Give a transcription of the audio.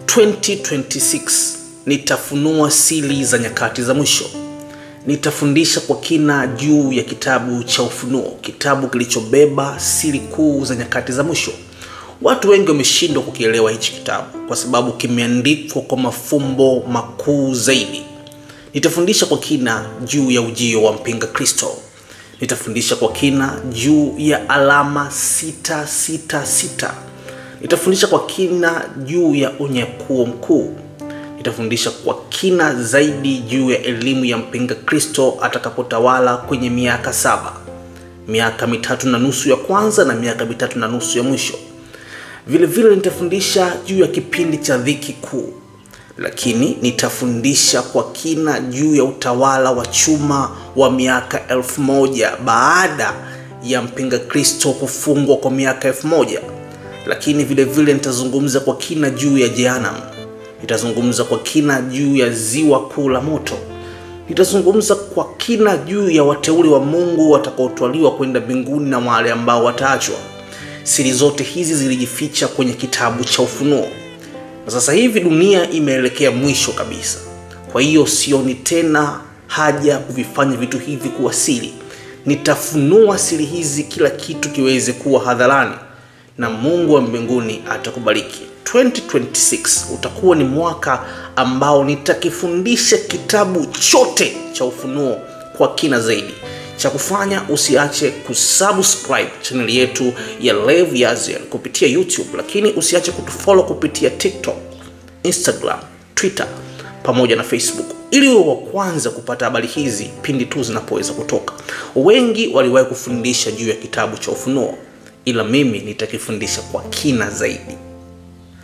2026 nitafunua siri za nyakati za mwisho. Nitafundisha kwa kina juu ya kitabu cha Ufunuo, kitabu kilichobeba siri kuu za nyakati za mwisho. Watu wengi wameshindwa kukielewa hichi kitabu kwa sababu kimeandikwa kwa mafumbo makuu zaidi. Nitafundisha kwa kina juu ya ujio wa mpinga Kristo. Nitafundisha kwa kina juu ya alama 666. Nitafundisha kwa kina juu ya unyakuo mkuu. Nitafundisha kwa kina zaidi juu ya elimu ya mpinga Kristo atakapotawala kwenye miaka 7. Miaka 3.5 ya kwanza na miaka 3.5 ya mwisho. Vile vile nitafundisha juu ya kipindi cha dhiki kuu. Lakini nitafundisha kwa kina juu ya utawala wa chuma wa miaka 1000 baada ya mpinga Kristo kufungwa kwa miaka 1000. Lakini vile vile nitazungumza kwa kina juu ya Jehanamu. Nitazungumza kwa kina juu ya ziwa kuu la moto. Nitazungumza kwa kina juu ya wateule wa Mungu watakaotwaliwa kwenda mbinguni na wale ambao wataachwa. Siri zote hizi zilijificha kwenye kitabu cha Ufunuo. Na sasa hivi dunia imeelekea mwisho kabisa. Kwa hiyo sioni tena haja kuvifanya vitu hivi kuwa siri. Nitafunua siri hizi, kila kitu kiweze kuwa hadharani, na Mungu wa mbinguni atakubariki. 2026 utakuwa ni mwaka ambao nitakifundisha kitabu chote cha Ufunuo kwa kina zaidi. Cha kufanya, usiache kusubscribe channel yetu ya Lev Yazian kupitia YouTube, lakini usiache kutufollow kupitia TikTok, Instagram, Twitter pamoja na Facebook, ili uwe wa kwanza kupata habari hizi pindi tu zinapoweza kutoka. Wengi waliwahi kufundisha juu ya kitabu cha Ufunuo, ila mimi nitakifundisha kwa kina zaidi.